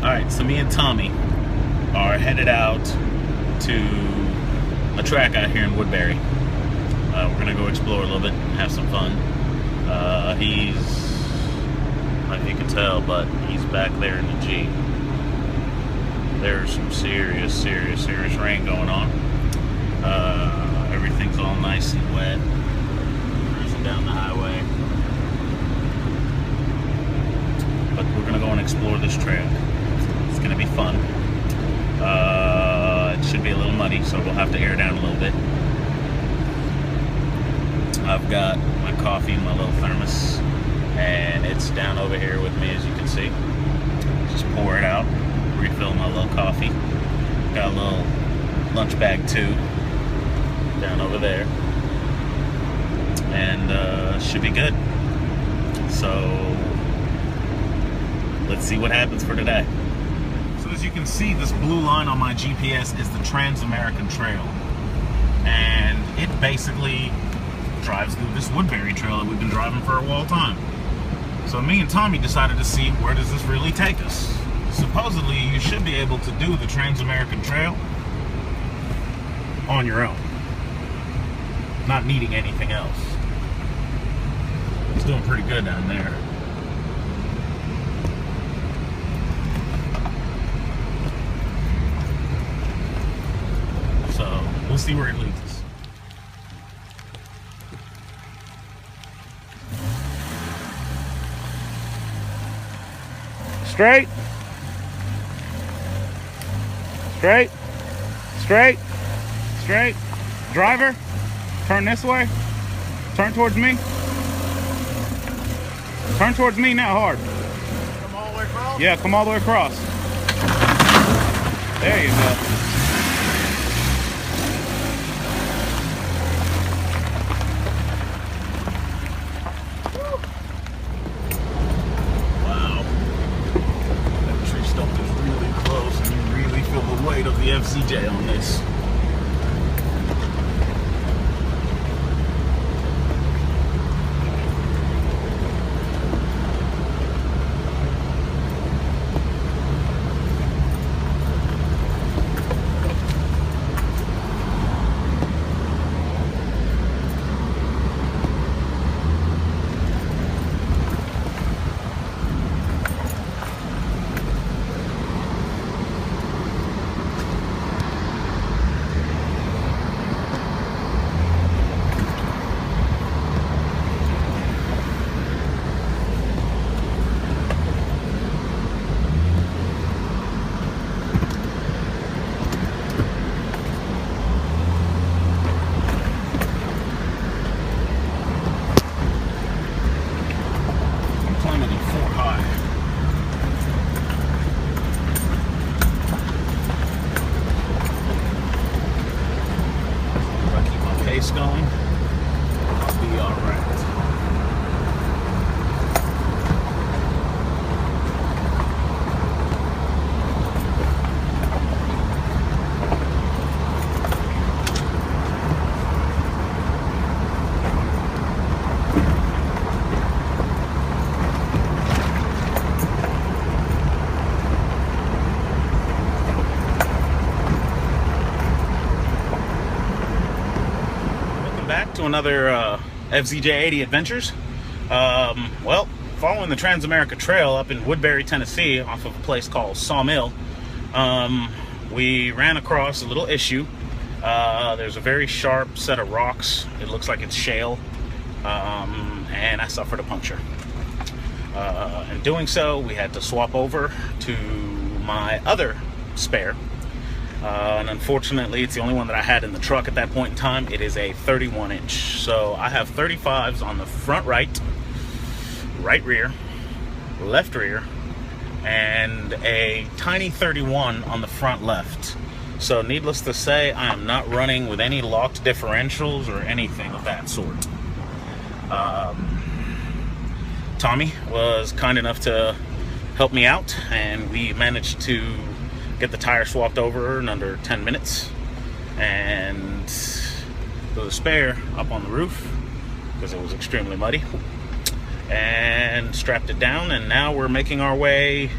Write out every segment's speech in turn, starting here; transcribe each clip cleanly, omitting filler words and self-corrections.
Alright, so me and Tommy are headed out to a track out here in Woodbury. We're gonna go explore a little bit, have some fun. He's, I don't know if you can tell, but he's back there in the Jeep. There's some serious rain going on. Everything's all nice and wet. Cruising down the highway. But we're gonna go and explore this trail. It's gonna be fun. It should be a little muddy, so we'll have to air down a little bit. I've got my coffee in my little thermos, and it's down over here with me, as you can see. Just pour it out, refill my little coffee. Got a little lunch bag too, down over there, and should be good. So let's see what happens for today. So as you can see, this blue line on my GPS is the Trans-American Trail, and it basically drives through this Woodbury trail that we've been driving for a long time. So me and Tommy decided to see, where does this really take us? Supposedly you should be able to do the Trans-American Trail on your own, not needing anything else. It's doing pretty good down there. So we'll see where it leads us. Straight, straight, straight, straight. Driver, turn this way. Turn towards me. Turn towards me now, hard. Come all the way across? Yeah, come all the way across. There you go. Of the FCJ on this. Going, I'll be all right. Back to another FZJ80 adventures. Well, following the Trans-America Trail up in Woodbury, Tennessee, off of a place called Sawmill, we ran across a little issue. There's a very sharp set of rocks. It looks like it's shale, and I suffered a puncture. In doing so, we had to swap over to my other spare. And unfortunately, it's the only one that I had in the truck at that point in time. It is a 31-inch. So I have 35s on the front right, right rear, left rear, and a tiny 31 on the front left. So needless to say, I am not running with any locked differentials or anything of that sort. Tommy was kind enough to help me out, and we managed to get the tire swapped over in under 10 minutes, and threw the spare up on the roof because it was extremely muddy, and strapped it down, and now we're making our way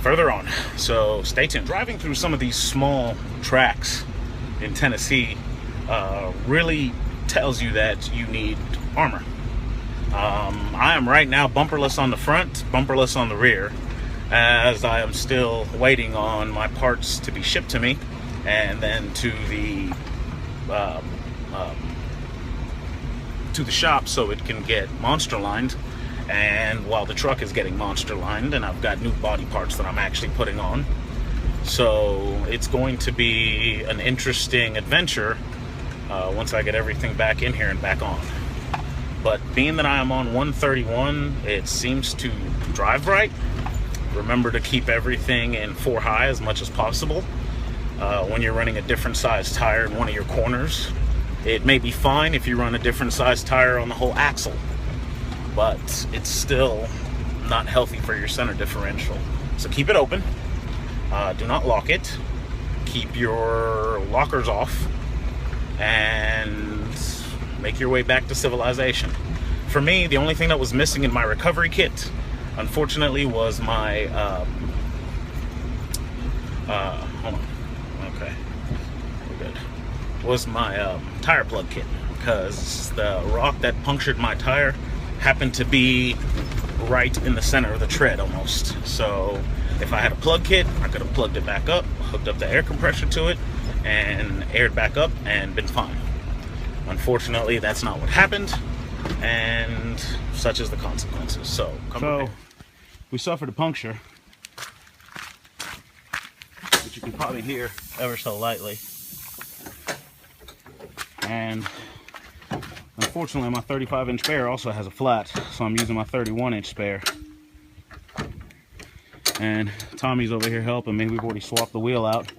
further on. So stay tuned. Driving through some of these small tracks in Tennessee really tells you that you need armor. I am right now bumperless on the front, bumperless on the rear, as I am still waiting on my parts to be shipped to me and then to the shop so it can get monster lined. And while the truck is getting monster lined, and I've got new body parts that I'm actually putting on, so it's going to be an interesting adventure once I get everything back in here and back on. But being that I am on 131, it seems to drive right. Remember to keep everything in 4 high as much as possible. When you're running a different size tire in one of your corners, it may be fine if you run a different size tire on the whole axle, but it's still not healthy for your center differential. So keep it open. Do not lock it. Keep your lockers off and make your way back to civilization. For me, the only thing that was missing in my recovery kit, unfortunately, was my hold on. Okay, we're good. Was my tire plug kit, because the rock that punctured my tire happened to be right in the center of the tread almost. So if I had a plug kit, I could have plugged it back up, hooked up the air compressor to it, and aired back up and been fine. Unfortunately, that's not what happened, and such is the consequences. So we suffered a puncture, which you can probably hear ever so lightly. And unfortunately, my 35-inch spare also has a flat, so I'm using my 31-inch spare. And Tommy's over here helping me. We've already swapped the wheel out.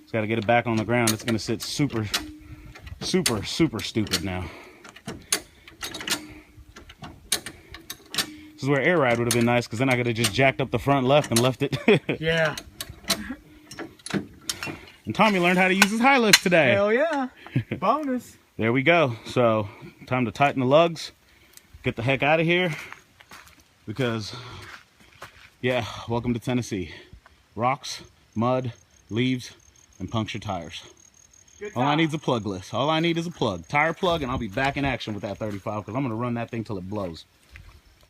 Just got to get it back on the ground. It's going to sit super stupid now. This is where air ride would have been nice, because then I could have just jacked up the front left and left it. Yeah. And Tommy learned how to use his high lift today. Hell yeah. Bonus. There we go. So time to tighten the lugs, get the heck out of here, because yeah, welcome to Tennessee. Rocks, mud, leaves, and punctured tires. All I need is a plug list. All I need is a plug, tire plug, and I'll be back in action with that 35, because I'm going to run that thing till it blows.